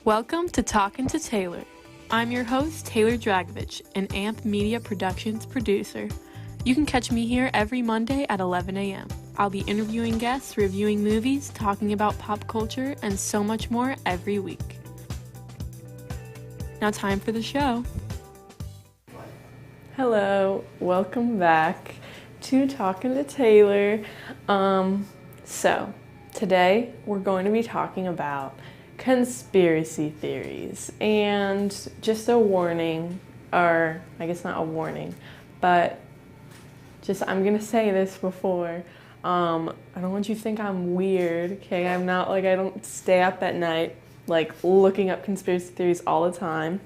Welcome to Talkin to Taylor. I'm your host, Taylor Dragovich, an AMP Media Productions producer. You can catch me here every Monday at 11 a.m. I'll be interviewing guests, reviewing movies, talking about pop culture, and so much more every week. Now time for the show. Hello, welcome back to Talkin to Taylor. So today we're going to be talking about conspiracy theories, and just a warning, or I guess not a warning, but just I'm gonna say this before, I don't want you to think I'm weird, okay? I'm not like, I don't stay up at night like looking up conspiracy theories all the time.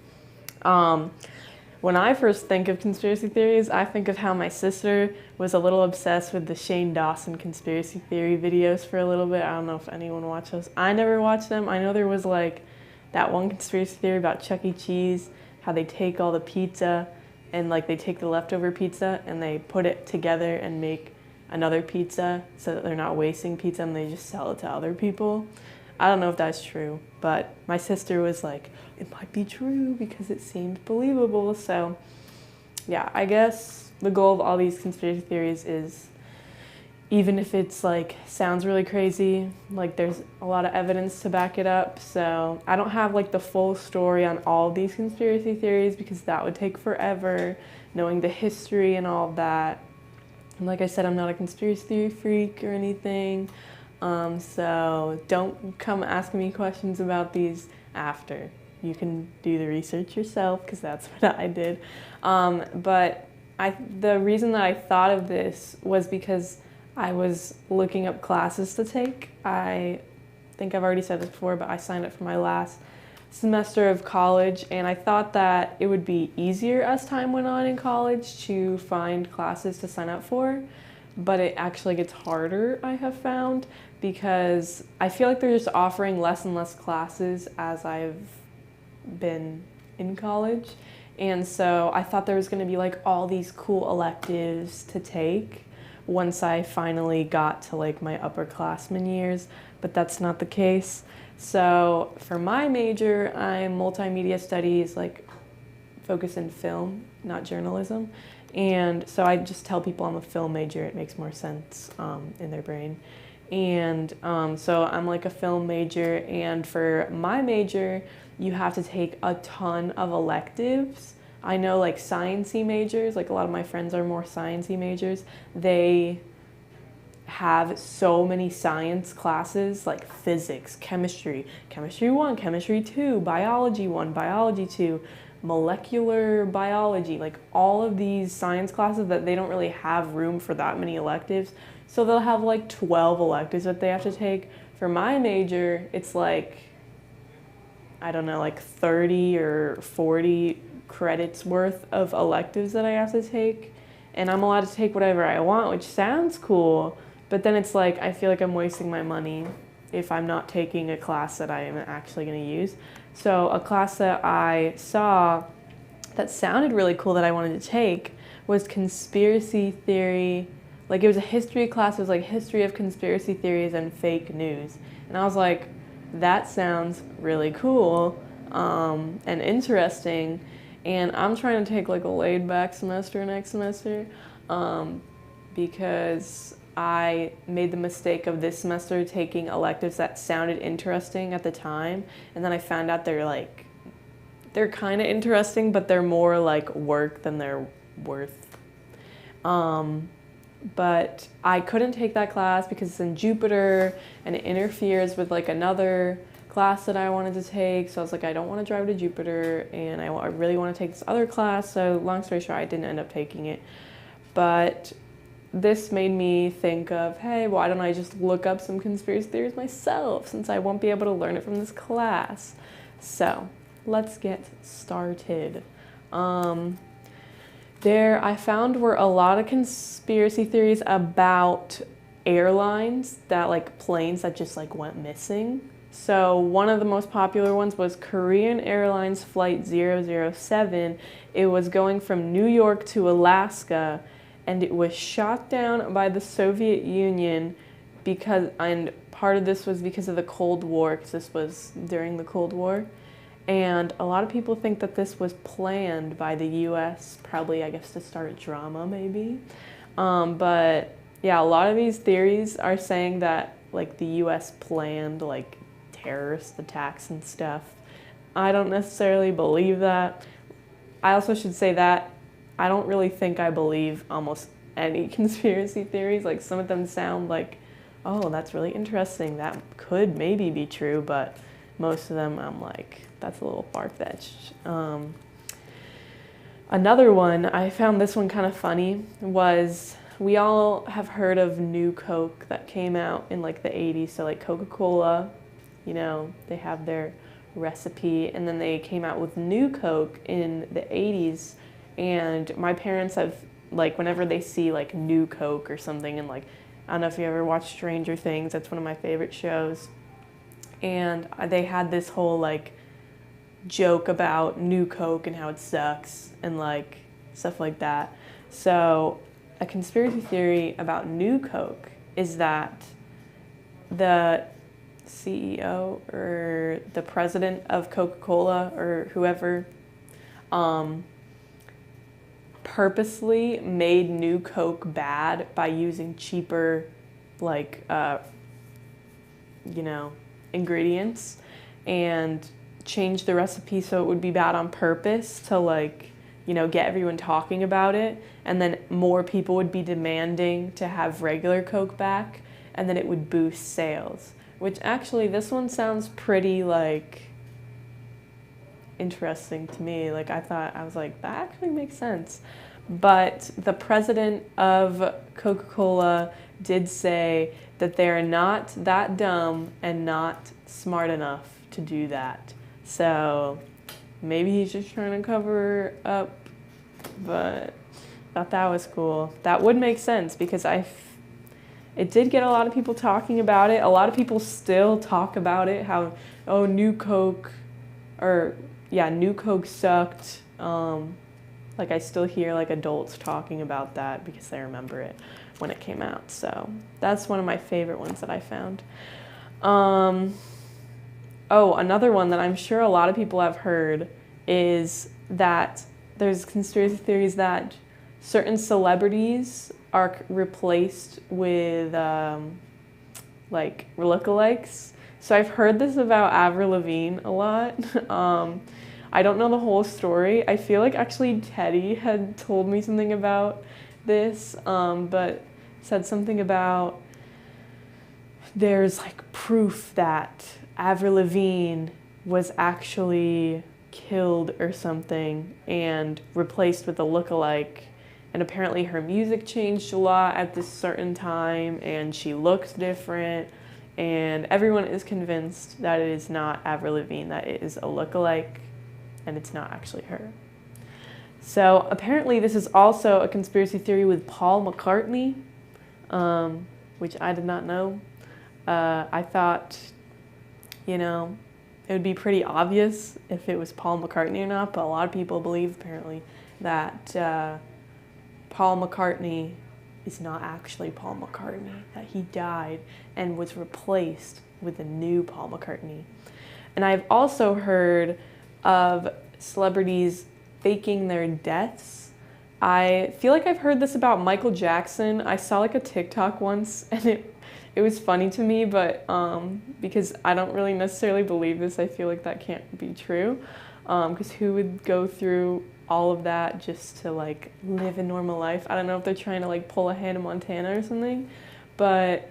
When I first think of conspiracy theories, I think of how my sister was a little obsessed with the Shane Dawson conspiracy theory videos for a little bit. I don't know if anyone watched those. I never watched them. I know there was like that one conspiracy theory about Chuck E. Cheese, how they take all the pizza and like they take the leftover pizza and they put it together and make another pizza so that they're not wasting pizza and they just sell it to other people. I don't know if that's true, but my sister was like, it might be true because it seemed believable. So yeah, I guess the goal of all these conspiracy theories is, even if it's like sounds really crazy, like there's a lot of evidence to back it up. So I don't have like the full story on all these conspiracy theories because that would take forever, knowing the history and all of that. And like I said, I'm not a conspiracy theory freak or anything. So don't come asking me questions about these after. You can do the research yourself because that's what I did. But the reason that I thought of this was because I was looking up classes to take. I think I've already said this before, but I signed up for my last semester of college, and I thought that it would be easier as time went on in college to find classes to sign up for. But it actually gets harder, I have found, because I feel like they're just offering less and less classes as I've been in college. And so I thought there was going to be like all these cool electives to take once I finally got to like my upperclassmen years, but that's not the case. So for my major, I'm multimedia studies, like focus in film, not journalism. And so I just tell people I'm a film major. It makes more sense in their brain. And so I'm like a film major, and for my major, you have to take a ton of electives. I know like science-y majors, like a lot of my friends are more science-y majors, they have so many science classes like physics, chemistry, chemistry 1, chemistry 2, biology 1, biology 2, molecular biology, like all of these science classes that they don't really have room for that many electives. So they'll have like 12 electives that they have to take. For my major, it's like, I don't know, like 30 or 40 credits worth of electives that I have to take. And I'm allowed to take whatever I want, which sounds cool, but then it's like, I feel like I'm wasting my money if I'm not taking a class that I am actually going to use. So a class that I saw that sounded really cool that I wanted to take was conspiracy theory. Like it was a history class, it was like history of conspiracy theories and fake news. And I was like, that sounds really cool and interesting. And I'm trying to take like a laid back semester next semester because I made the mistake of this semester taking electives that sounded interesting at the time, and then I found out they're kind of interesting, but they're more like work than they're worth. But I couldn't take that class because it's in Jupiter and it interferes with like another class that I wanted to take. So I was like, I don't want to drive to Jupiter, and I really want to take this other class. So long story short, I didn't end up taking it. But this made me think of, hey, why don't I just look up some conspiracy theories myself since I won't be able to learn it from this class. So let's get started. There I found were a lot of conspiracy theories about airlines, that like planes that just like went missing. So one of the most popular ones was Korean Airlines Flight 007. It was going from New York to Alaska, and it was shot down by the Soviet Union and part of this was because of the Cold War, because this was during the Cold War. And a lot of people think that this was planned by the US, probably, I guess, to start drama maybe. But yeah, a lot of these theories are saying that like the US planned like terrorist attacks and stuff. I don't necessarily believe that. I also should say that I don't really think I believe almost any conspiracy theories. Like some of them sound like, oh, that's really interesting. That could maybe be true, but most of them I'm like, that's a little far-fetched. Another one, I found this one kind of funny, was we all have heard of New Coke that came out in like the 80s. So like Coca-Cola, you know, they have their recipe, and then they came out with New Coke in the 80s. And my parents have, like, whenever they see like New Coke or something, and like, I don't know if you ever watched Stranger Things, that's one of my favorite shows. And they had this whole like joke about New Coke and how it sucks and like stuff like that. So a conspiracy theory about New Coke is that the CEO or the president of Coca-Cola or whoever purposely made New Coke bad by using cheaper like you know, ingredients, and changed the recipe so it would be bad on purpose to like, you know, get everyone talking about it, and then more people would be demanding to have regular Coke back, and then it would boost sales. Which actually, this one sounds pretty like interesting to me. Like I was like, that actually makes sense. But the president of Coca-Cola did say that they're not that dumb and not smart enough to do that. So maybe he's just trying to cover up, but I thought that was cool. That would make sense because it did get a lot of people talking about it. A lot of people still talk about it, how, oh, New Coke sucked. Like I still hear like adults talking about that because they remember it when it came out. So that's one of my favorite ones that I found. Oh, another one that I'm sure a lot of people have heard is that there's conspiracy theories that certain celebrities are replaced with like lookalikes. So I've heard this about Avril Lavigne a lot. I don't know the whole story. I feel like actually Teddy had told me something about this, but said something about there's like proof that Avril Lavigne was actually killed or something and replaced with a lookalike. And apparently her music changed a lot at this certain time and she looked different. And everyone is convinced that it is not Avril Lavigne, that it is a lookalike and it's not actually her. So apparently this is also a conspiracy theory with Paul McCartney, which I did not know. I thought, you know, it would be pretty obvious if it was Paul McCartney or not, but a lot of people believe apparently that Paul McCartney is not actually Paul McCartney, that he died and was replaced with a new Paul McCartney. And I've also heard of celebrities faking their deaths. I feel like I've heard this about Michael Jackson. I saw like a TikTok once and it was funny to me, but because I don't really necessarily believe this, I feel like that can't be true. Because who would go through all of that just to like live a normal life? I don't know if they're trying to like pull a Hannah Montana or something, but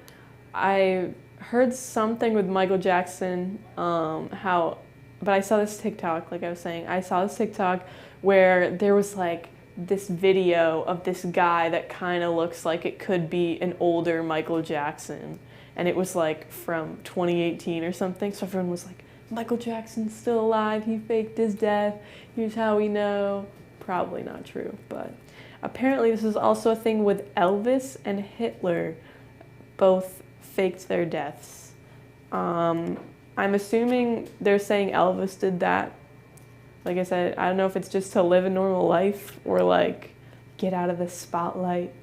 I heard something with Michael Jackson, but I saw this TikTok, like I was saying, I saw this TikTok where there was like this video of this guy that kind of looks like it could be an older Michael Jackson. And it was like from 2018 or something. So everyone was like, Michael Jackson's still alive, he faked his death, here's how we know. Probably not true, but apparently this is also a thing with Elvis and Hitler. Both faked their deaths. I'm assuming they're saying Elvis did that. Like I said, I don't know if it's just to live a normal life or like get out of the spotlight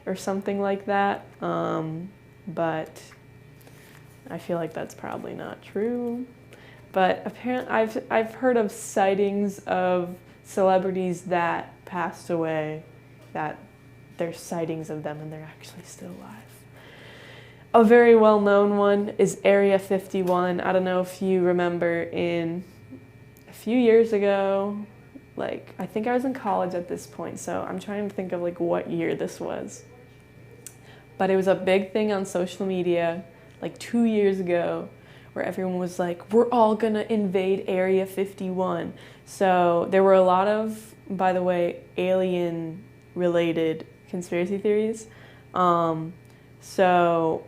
or something like that. But I feel like that's probably not true. But apparently, I've heard of sightings of celebrities that passed away, that there's sightings of them and they're actually still alive. A very well-known one is Area 51. I don't know if you remember, in a few years ago, like, I think I was in college at this point, so I'm trying to think of like what year this was. But it was a big thing on social media like 2 years ago, where everyone was like, we're all gonna invade Area 51. So there were a lot of, by the way, alien-related conspiracy theories. So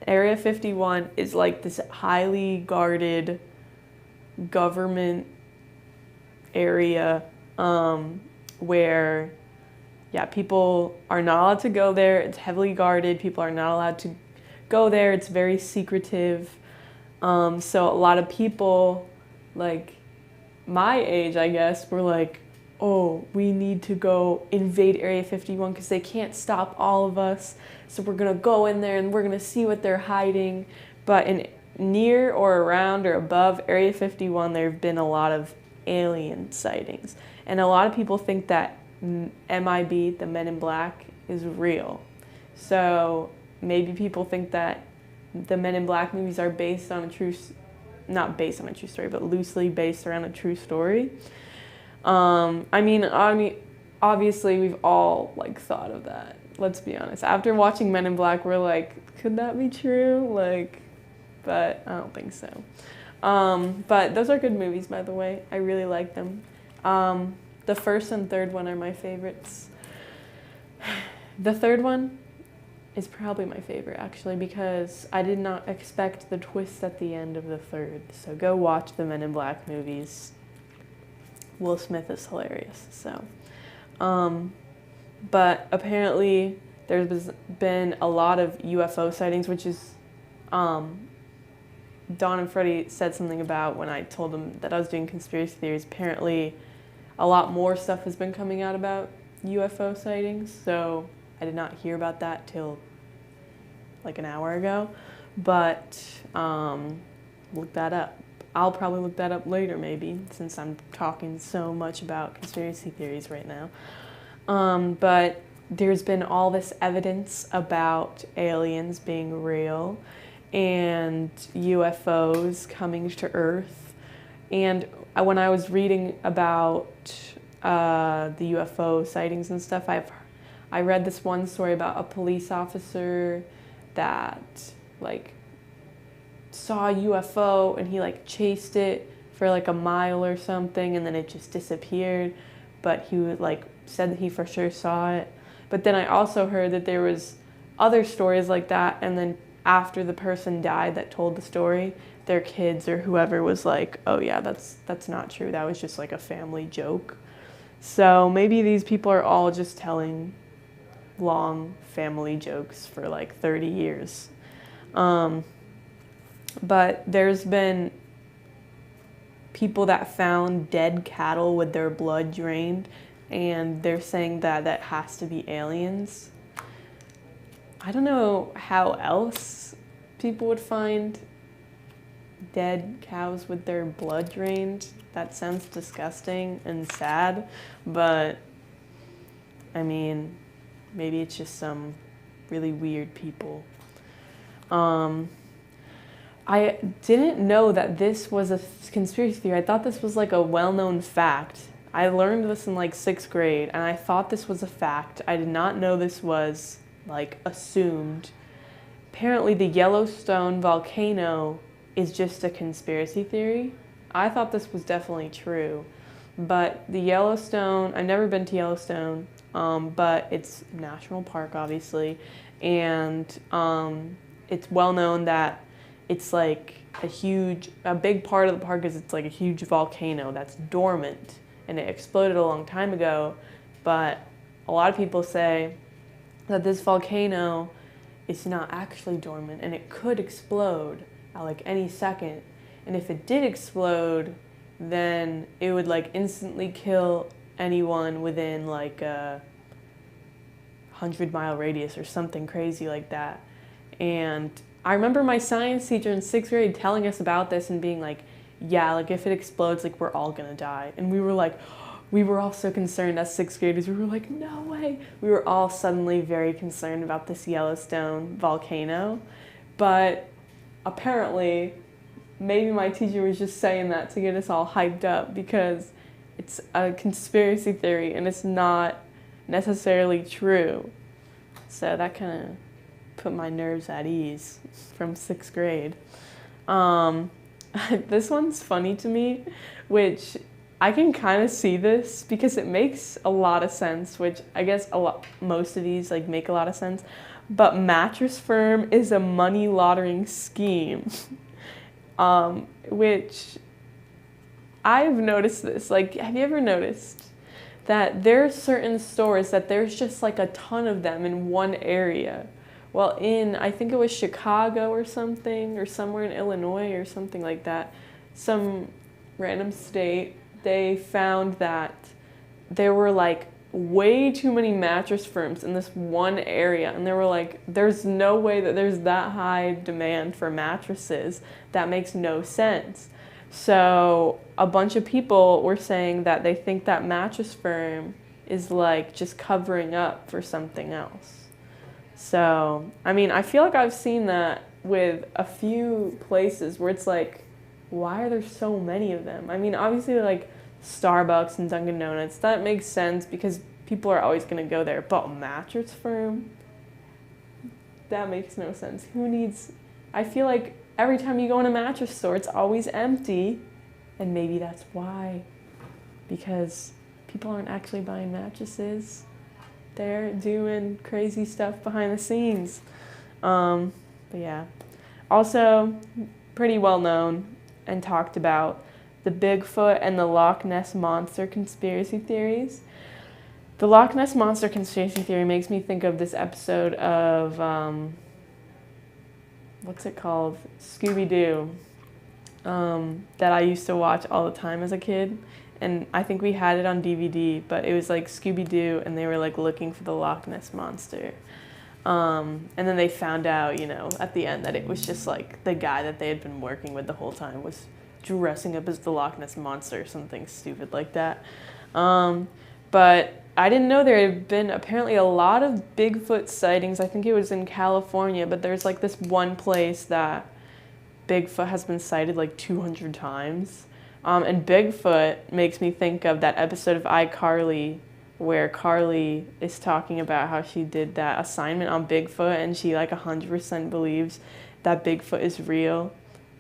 Area 51 is like this highly guarded government area where, yeah, people are not allowed to go there. It's heavily guarded. People are not allowed to go there. It's very secretive. So a lot of people, like my age, I guess, were like, oh, we need to go invade Area 51 because they can't stop all of us. So we're going to go in there and we're going to see what they're hiding. But in near or around or above Area 51, there have been a lot of alien sightings. And a lot of people think that MIB, the Men in Black, is real. So maybe people think that the Men in Black movies are based on a true, not based on a true story, but loosely based around a true story. I mean, obviously we've all like thought of that. Let's be honest. After watching Men in Black, we're like, could that be true? Like, but I don't think so. But those are good movies, by the way. I really like them. The first and third one are my favorites. The third one is probably my favorite, actually, because I did not expect the twist at the end of the third. So go watch the Men in Black movies. Will Smith is hilarious. So, but apparently there's been a lot of UFO sightings, which is, Dawn and Freddie said something about when I told them that I was doing conspiracy theories. Apparently a lot more stuff has been coming out about UFO sightings, so I did not hear about that till like an hour ago, but look that up. I'll probably look that up later, maybe, since I'm talking so much about conspiracy theories right now. But there's been all this evidence about aliens being real and UFOs coming to Earth. And when I was reading about the UFO sightings and stuff, I read this one story about a police officer that like saw a UFO and he like chased it for like a mile or something, and then it just disappeared, but he would like said that he for sure saw it. But then I also heard that there was other stories like that, and then after the person died that told the story, their kids or whoever was like, oh yeah, that's not true, that was just like a family joke. So maybe these people are all just telling long family jokes for like 30 years. But there's been people that found dead cattle with their blood drained, and they're saying that that has to be aliens. I don't know how else people would find dead cows with their blood drained. That sounds disgusting and sad, but I mean, maybe it's just some really weird people. I didn't know that this was a conspiracy theory. I thought this was like a well-known fact. I learned this in like 6th grade, and I thought this was a fact. I did not know this was like assumed. Apparently the Yellowstone Volcano is just a conspiracy theory. I thought this was definitely true, but the Yellowstone, I've never been to Yellowstone, but it's a national park, obviously, and it's well known that it's like a big part of the park is it's like a huge volcano that's dormant, and it exploded a long time ago, but a lot of people say that this volcano is not actually dormant and it could explode at like any second. And if it did explode, then it would like instantly kill anyone within like a 100-mile radius or something crazy like that. And I remember my science teacher in 6th grade telling us about this and being like, yeah, like if it explodes, like we're all gonna die. And we were all so concerned as sixth graders. We were like, no way. We were all suddenly very concerned about this Yellowstone volcano. But apparently, maybe my teacher was just saying that to get us all hyped up because it's a conspiracy theory and it's not necessarily true. So that kind of put my nerves at ease from sixth grade. This one's funny to me, which I can kind of see this because it makes a lot of sense, which I guess most of these like make a lot of sense. But Mattress Firm is a money laundering scheme, which I've noticed this. Like, have you ever noticed that there's certain stores that there's just like a ton of them in one area? Well, I think it was Chicago or something, or somewhere in Illinois or something like that, some random state, they found that there were like way too many mattress firms in this one area, and they were like, there's no way that there's that high demand for mattresses. That makes no sense. So a bunch of people were saying that they think that Mattress Firm is like just covering up for something else. So, I mean, I feel like I've seen that with a few places where it's like, why are there so many of them? I mean, obviously, like Starbucks and Dunkin' Donuts, that makes sense because people are always going to go there. But Mattress Firm, that makes no sense. Who needs... I feel like every time you go in a mattress store, it's always empty. And maybe that's why. Because people aren't actually buying mattresses. They're doing crazy stuff behind the scenes. But yeah. Also, pretty well known and talked about the Bigfoot and the Loch Ness Monster conspiracy theories. The Loch Ness Monster conspiracy theory makes me think of this episode of, what's it called? Scooby-Doo, that I used to watch all the time as a kid. And I think we had it on DVD, but it was like Scooby-Doo, and they were like looking for the Loch Ness Monster. And then they found out, at the end that it was just like the guy that they had been working with the whole time was dressing up as the Loch Ness Monster or something stupid like that. But I didn't know there had been apparently a lot of Bigfoot sightings. I think it was in California, but there's like this one place that Bigfoot has been sighted like 200 times. And Bigfoot makes me think of that episode of iCarly where Carly is talking about how she did that assignment on Bigfoot and she like 100% believes that Bigfoot is real.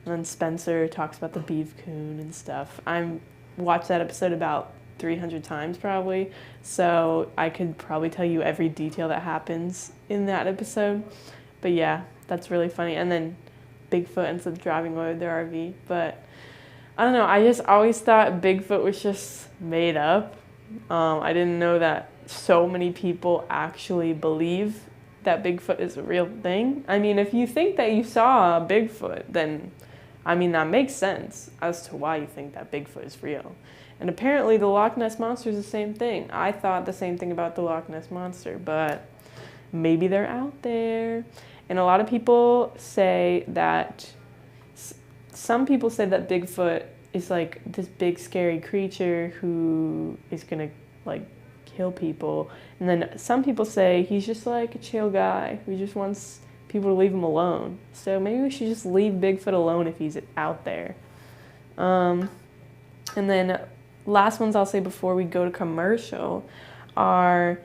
And then Spencer talks about the beef coon and stuff. I've watched that episode about 300 times probably, so I could probably tell you every detail that happens in that episode. But yeah, that's really funny. And then Bigfoot ends up driving away with their RV, but I don't know, I just always thought Bigfoot was just made up. I didn't know that so many people actually believe that Bigfoot is a real thing. I mean, if you think that you saw a Bigfoot, then, I mean, that makes sense as to why you think that Bigfoot is real. And apparently the Loch Ness Monster is the same thing. I thought the same thing about the Loch Ness Monster, but maybe they're out there. And a lot of people say that... Some people say that Bigfoot is like this big scary creature who is gonna like kill people. And then some people say he's just like a chill guy who just wants people to leave him alone. So maybe we should just leave Bigfoot alone if he's out there. And then last ones I'll say before we go to commercial are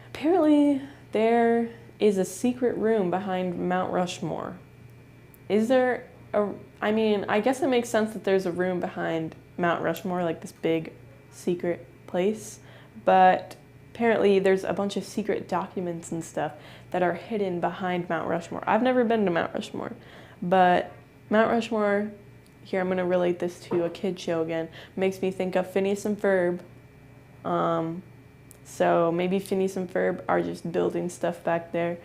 apparently there is a secret room behind Mount Rushmore. Is there I mean, I guess it makes sense that there's a room behind Mount Rushmore, like this big secret place, but apparently there's a bunch of secret documents and stuff that are hidden behind Mount Rushmore. I've never been to Mount Rushmore, but Mount Rushmore, here I'm going to relate this to a kid show again, makes me think of Phineas and Ferb. So maybe Phineas and Ferb are just building stuff back there.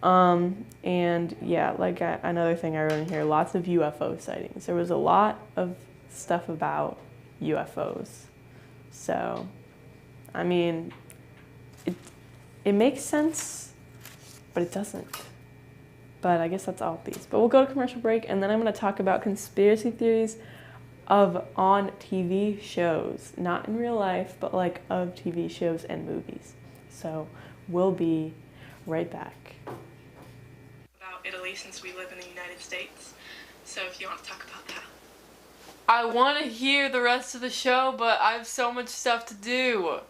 And yeah, like another thing I wrote in here, lots of UFO sightings. There was a lot of stuff about UFOs. So, I mean, it makes sense, but it doesn't. But I guess that's all of these. But we'll go to commercial break, and then I'm going to talk about conspiracy theories of on TV shows. Not in real life, but like of TV shows and movies. So we'll be right back. About Italy, since we live in the United States. So if you want to talk about that. I want to hear the rest of the show, but I have so much stuff to do.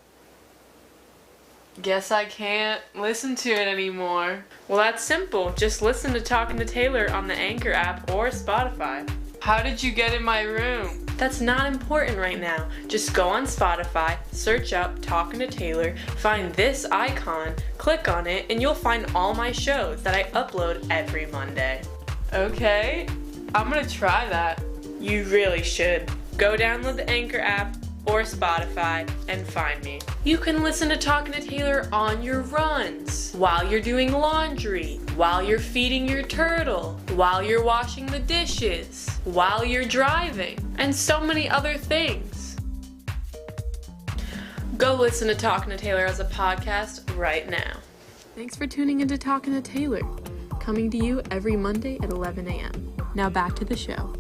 Guess I can't listen to it anymore. Well, that's simple. Just listen to Talkin' to Taylor on the Anchor app or Spotify. How did you get in my room? That's not important right now. Just go on Spotify, search up Talkin' to Taylor, find this icon, click on it, and you'll find all my shows that I upload every Monday. Okay, I'm gonna try that. You really should. Go download the Anchor app or Spotify and find me. You can listen to Talkin' to Taylor on your runs, while you're doing laundry, while you're feeding your turtle, while you're washing the dishes, while you're driving, and so many other things. Go listen to Talkin' to Taylor as a podcast right now. Thanks for tuning into Talkin' to Taylor, coming to you every Monday at 11 a.m. Now back to the show.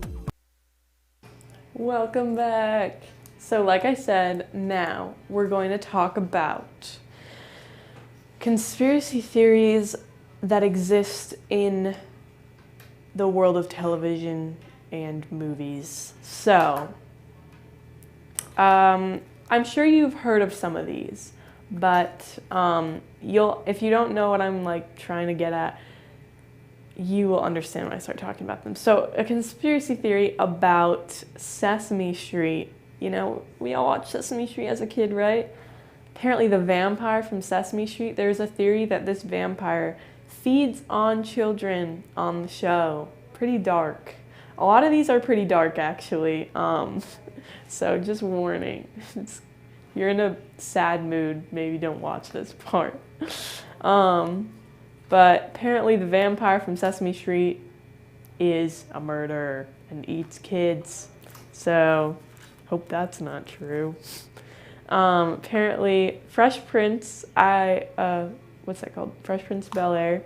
Welcome back. So like I said, now we're going to talk about conspiracy theories that exist in the world of television and movies. So, I'm sure you've heard of some of these, but if you don't know what I'm like trying to get at, you will understand when I start talking about them. So, a conspiracy theory about Sesame Street. You know, we all watched Sesame Street as a kid, right? Apparently the vampire from Sesame Street, there's a theory that this vampire feeds on children on the show. Pretty dark. A lot of these are pretty dark, actually. So just warning. If you're in a sad mood, maybe don't watch this part. But apparently the vampire from Sesame Street is a murderer and eats kids. So hope that's not true. Apparently, Fresh Prince, what's that called? Fresh Prince of Bel-Air,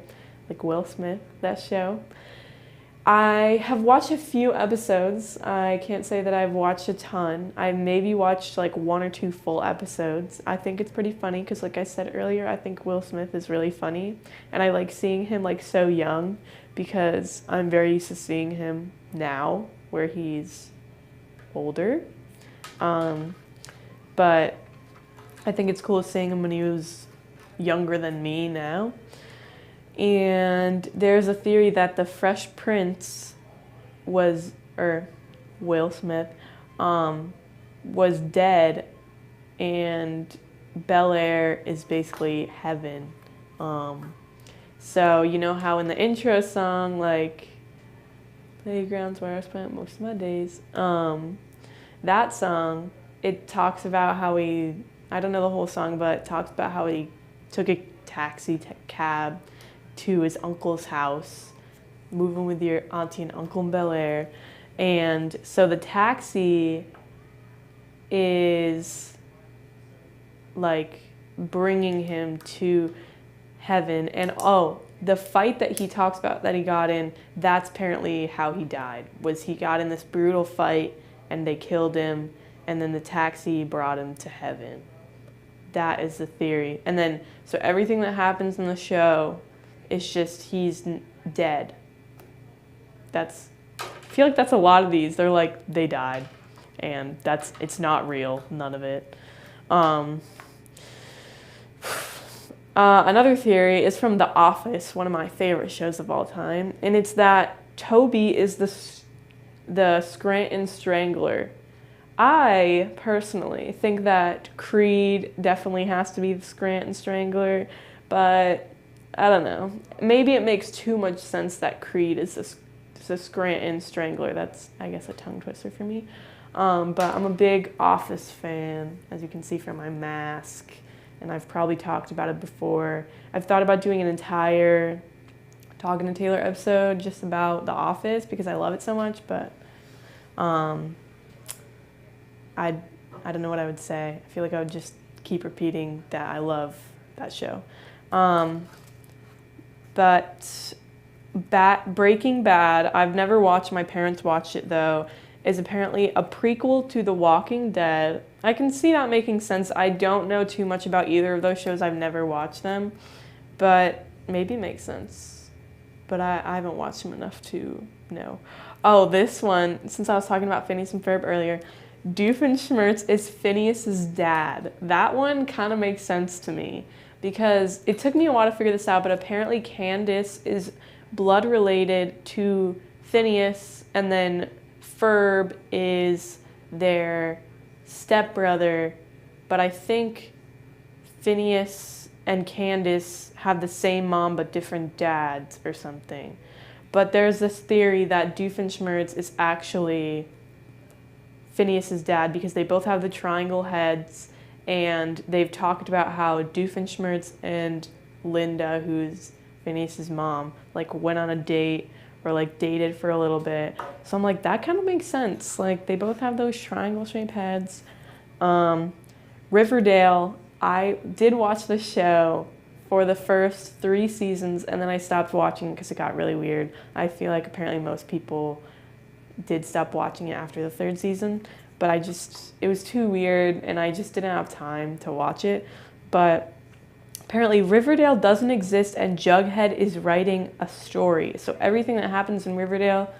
like Will Smith, that show. I have watched a few episodes. I can't say that I've watched a ton. I maybe watched like 1 or 2 full episodes. I think it's pretty funny because, like I said earlier, I think Will Smith is really funny. And I like seeing him like so young because I'm very used to seeing him now where he's older. But I think it's cool seeing him when he was younger than me now. And there's a theory that the Fresh Prince Will Smith, was dead and Bel-Air is basically heaven. So you know how in the intro song, like, playground's where I spent most of my days, that song, it talks about how I don't know the whole song, but it talks about how he took a cab to his uncle's house, moving with your auntie and uncle in Bel-Air. And so the taxi is like bringing him to heaven. And the fight that he talks about that he got in, that's apparently how he died, was he got in this brutal fight and they killed him, and then the taxi brought him to heaven. That is the theory. And then, so everything that happens in the show is just he's dead. I feel like that's a lot of these. They're like, they died. And it's not real, none of it. Another theory is from The Office, one of my favorite shows of all time. And it's that Toby is the Scranton Strangler. I personally think that Creed definitely has to be the Scranton Strangler, but I don't know. Maybe it makes too much sense that Creed is the Scranton Strangler. That's, I guess, a tongue twister for me. But I'm a big Office fan, as you can see from my mask, and I've probably talked about it before. I've thought about doing an entire Talkin' to Taylor episode just about The Office because I love it so much, but I don't know what I would say. I feel like I would just keep repeating that I love that show. But Breaking Bad, I've never watched, my parents watched it though, is apparently a prequel to The Walking Dead. I can see that making sense. I don't know too much about either of those shows. I've never watched them, but maybe it makes sense. But I haven't watched them enough to know. Oh, this one, since I was talking about Phineas and Ferb earlier, Doofenshmirtz is Phineas's dad. That one kind of makes sense to me because it took me a while to figure this out, but apparently Candace is blood related to Phineas, and then Ferb is their stepbrother, but I think Phineas and Candace have the same mom but different dads or something. But there's this theory that Doofenshmirtz is actually Phineas's dad because they both have the triangle heads, and they've talked about how Doofenshmirtz and Linda, who's Phineas's mom, like went on a date or like dated for a little bit. So I'm like, that kind of makes sense. Like they both have those triangle shaped heads. Riverdale, I did watch the show for the first 3 seasons and then I stopped watching because it got really weird. I feel like apparently most people did stop watching it after the 3rd season, but it was too weird and I just didn't have time to watch it. But apparently Riverdale doesn't exist and Jughead is writing a story. So everything that happens in Riverdale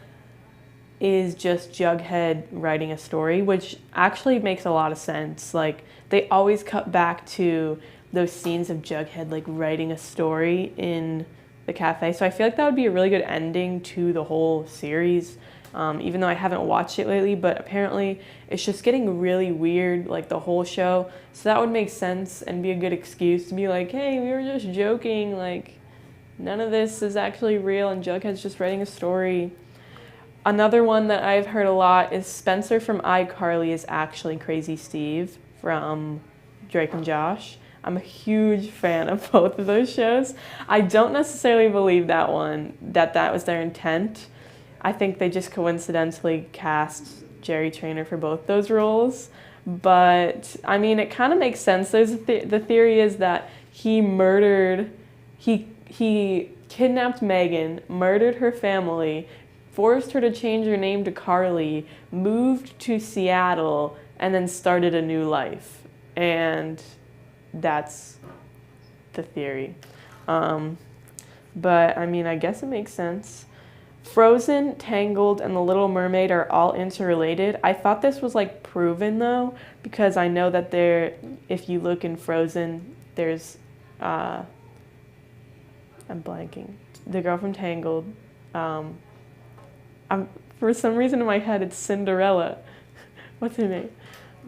is just Jughead writing a story, which actually makes a lot of sense. Like they always cut back to those scenes of Jughead like writing a story in the cafe. So I feel like that would be a really good ending to the whole series. Even though I haven't watched it lately, but apparently it's just getting really weird, like the whole show. So that would make sense and be a good excuse to be like, hey, we were just joking, like none of this is actually real and Jughead's just writing a story. Another one that I've heard a lot is Spencer from iCarly is actually Crazy Steve from Drake and Josh. I'm a huge fan of both of those shows. I don't necessarily believe that was their intent. I think they just coincidentally cast Jerry Trainer for both those roles. But, I mean, it kind of makes sense. The theory is that he kidnapped Megan, murdered her family, forced her to change her name to Carly, moved to Seattle, and then started a new life. And that's the theory. But, I mean, I guess it makes sense. Frozen, Tangled, and The Little Mermaid are all interrelated. I thought this was like proven though, because I know that if you look in Frozen, there's, I'm blanking, the girl from Tangled. For some reason in my head it's Cinderella. What's her name?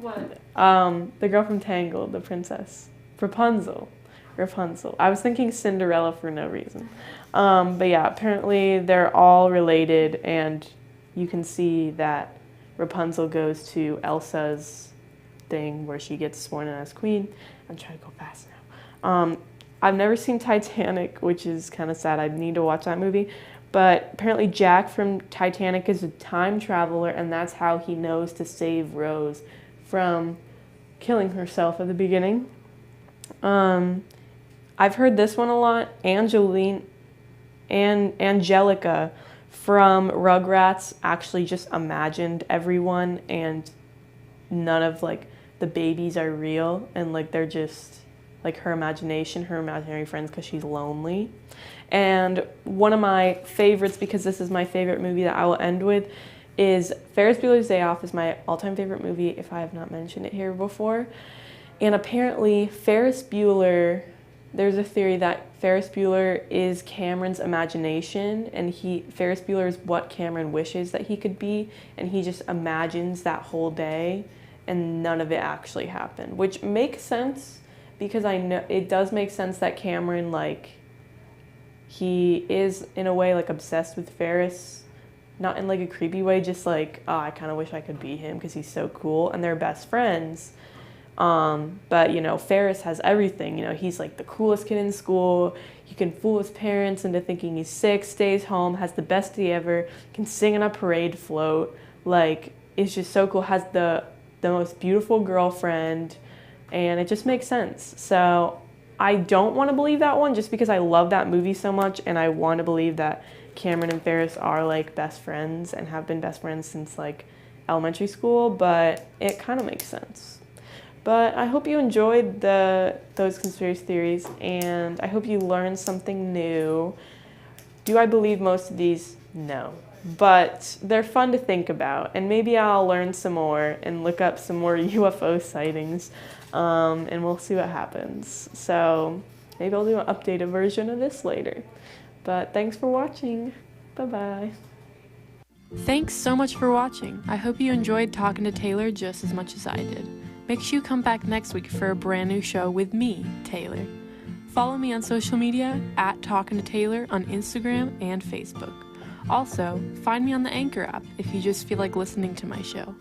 What? The girl from Tangled, the princess. Rapunzel. I was thinking Cinderella for no reason. But yeah, apparently they're all related, and you can see that Rapunzel goes to Elsa's thing where she gets sworn in as queen. I'm trying to go fast now. I've never seen Titanic, which is kind of sad. I need to watch that movie. But apparently Jack from Titanic is a time traveler, and that's how he knows to save Rose from killing herself at the beginning. I've heard this one a lot. Angelica from Rugrats actually just imagined everyone, and none of like the babies are real, and like they're just like her imagination, her imaginary friends, because she's lonely. And one of my favorites, because this is my favorite movie that I will end with, is Ferris Bueller's Day Off is my all-time favorite movie, if I have not mentioned it here before. And apparently Ferris Bueller, there's a theory that Ferris Bueller is Cameron's imagination, and Ferris Bueller is what Cameron wishes that he could be, and he just imagines that whole day, and none of it actually happened, which makes sense, because I know it does make sense that Cameron, like, he is in a way like obsessed with Ferris, not in like a creepy way, just like, oh, I kind of wish I could be him because he's so cool, and they're best friends. But you know, Ferris has everything. You know, he's like the coolest kid in school. He can fool his parents into thinking he's sick, stays home, has the best day ever, can sing on a parade float. Like, it's just so cool. Has the most beautiful girlfriend, and it just makes sense. So I don't want to believe that one just because I love that movie so much, and I want to believe that Cameron and Ferris are like best friends and have been best friends since like elementary school, but it kind of makes sense. But I hope you enjoyed those conspiracy theories, and I hope you learned something new. Do I believe most of these? No. But they're fun to think about, and maybe I'll learn some more and look up some more UFO sightings, and we'll see what happens. So maybe I'll do an updated version of this later. But thanks for watching. Bye-bye. Thanks so much for watching. I hope you enjoyed talking to Taylor just as much as I did. Make sure you come back next week for a brand new show with me, Taylor. Follow me on social media at Talkin' to Taylor on Instagram and Facebook. Also, find me on the Anchor app if you just feel like listening to my show.